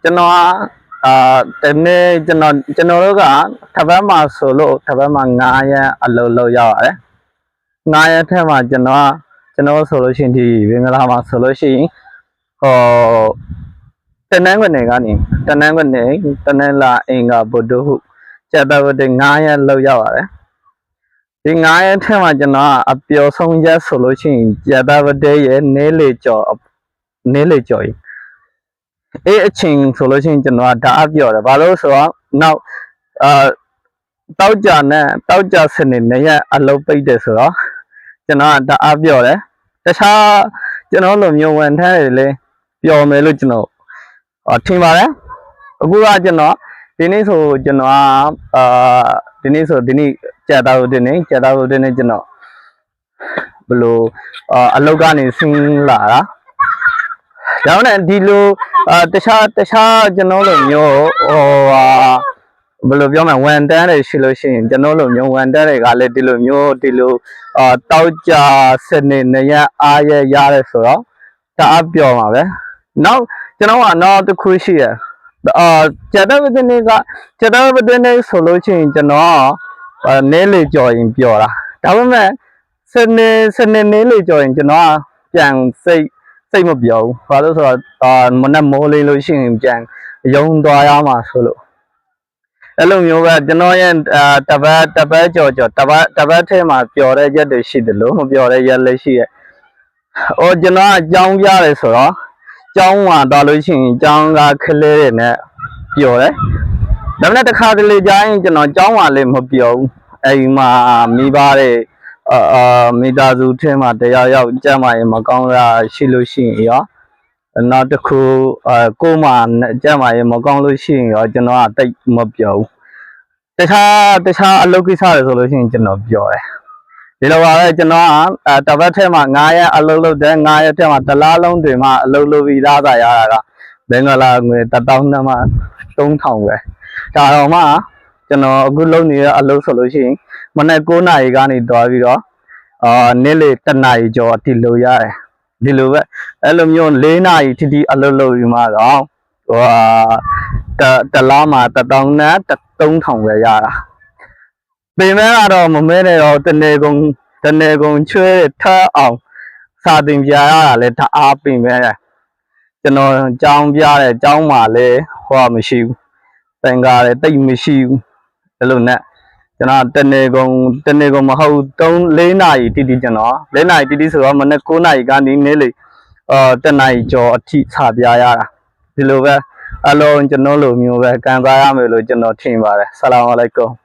ကျွန်တော်တနေ့ကျွန်တော်တို့ကထပ်ပတ်မှာဆိုလို့ထပ်ပတ်မှာ9ရက်အလုပ်လုပ်ရောက်ရတယ်9ရက်ထဲမှာကျွန်တော်ဆိုလို့ရှိရင်ဒီဘင်္ဂလားမှာဆိုလို့ရှိရင်တနင်္ဂနွေကနေတနင်္လာအင်္ဂါဗုဒ္ဓဟုကျက်တော်တဲ့9ရက်လောက်ရောက်ရတယ်ဒီ9ရက်ထဲမှာကျွန်တော်အပျော်ဆုံးရက်ဆိုလို့ရှိရင်ကျက်တော်တဲ့ရဲ့နေလေကျော်အချင်းဆိုလို့ရှိရင်ကျွန်တော်ဓာတ်အပျော်တယ်ဘာလို့ဆိုတော့နောက်တောက်ကြစနေနေ့ရက်အလုပ်ပိတ်တယ်ဆိုတော့ကျွန်တော်ဓာတ်အပျော်တယ်တခြားကျွန်တော်လိုမျိုးဝန်ထမ်းတွေလည်းပျော်မယ်လို့ကျွန်တော်ထင်ပါတယ်အခုကကျွန်တော်ဒီနေ့ဆိုကျွန်တော်ဒီနေ့ကြာတာလို့ဒီနေ့ကျွန်တော်ဘယ်လိုအလုပ်ကနေဆင်းလာတာဒါနဲ့ဒီလိုတခြားကျွန်တော်လိုမျိုးဘယ်လိုပြောမလဲဝန်တန်းတွေရှိလို့ရှိရင်ကျွန်တော်လိုမျိုးဝန်တန်းတွေကလည်းဒီလိုတောက်ကြစနေနေ့ရက်အားရရတယ်ဆိုတော့တအားပျော်ပါပဲနောက်ကျွန်တော်ကနောက်တစ်ခုရှိရကျက်တဲ့နေ့ဆိုလို့ရှိရင်ကျွန်တော်နေလေကြော်ရင်ပျော်တာဒါပေမဲ့စနေနေလေကြော်ရင်ကျွန်တော်ပြန်စိတ်မပျော်ဘူးဘာလို့ဆိုတော့မနက်မိုးလေးလို့ရှိရင်ပြန်ရုံသွားရမှာဆိုလို့အဲ့လိုမျိုးပဲကျွန်တော်ရဲ့တပတ်ကြော်တပတ်ထဲမှာပျော်တဲ့ရက်တွေရှိတယ်လို့မပျော်တဲ့ရက်လည်းရှိရဲ့ကျွန်တော်အကြောင်းပြတယ်ဆိုတော့ကျောင်းမှာတော့လို့ရှိရင်ကျောင်းကခလေးတွေနဲ့ပျော်တယ်ဒါပေမဲ့တစ်ခါတလေကြာရင်ကျွန်တော်ကျောင်းမှာလည်းမပျော်ဘူးအိမ်မှာမိဘတွေမိသားစုထဲမှာတယောက်ကြမ်းမာရင်မကောင်းတာရှိလို့ရှိရင်ရောနောက်တစ်ခုကိုမှကြမ်းမာရင်မကောင်းလို့ရှိရင်ရောကျွန်တော်ကတိတ်မပျော်ဘူးတခြားအလုပ်ကိစ္စတွေဆိုလို့ရှိရင်ကျွန်တော်ပျော်တယ်ဒီလိုပါပဲကျွန်တော်ကတပတ်ထဲမှာ9ရက်အလုပ်လုပ်တယ်9ရက်ထဲမှာတစ်လားလုံးတွေမှာအလုပ်လုပ်ပြီးသားသာရတာကဘင်္ဂလားငွေ1000နဲ့မှ3000ပဲဒါတော့မှကျွန်တော်အခုလုပ်နေတဲ့အလုပ်ဆိုလို့ရှိရင်မနေ့9နာရီကနေတွားပြီးတော့နေ့လေ1နာရီကျော်တိလို့ရတယ်ဒီလိုပဲအဲ့လိုမျိုး4နာရီထိအလုပ်လုပ်ပြီးမှတော့တလားမှာ1000နဲ့3000ပဲရတာပေမဲ့ကတော့မမဲနဲ့တော့တနေကုန်ချွဲထအောင်စာသင်ပြရတာလဲတအားပင်ပဲကျွန်တော်ကြောင်းပြတယ်ကြောင်းမှာလဲမရှိဘူးသင်္ကားတယ်တိတ်မရှိဘူးအဲ့လိုနဲ့ကျွန်တော်တနေကုန်မဟုတ်4နာရီတိကျွန်တော်4နာရီတိဆိုတော့မနေ့9နာရီကနေနေ့လေ1နာရီကျော်အထိစာပြရတာဒီလိုပဲအလုံးကျွန်တော်လိုမျိုးပဲကန်စားရမယ်လို့ကျွန်တော်ထင်ပါတယ်ဆလာမ်အလိုင်ကွမ်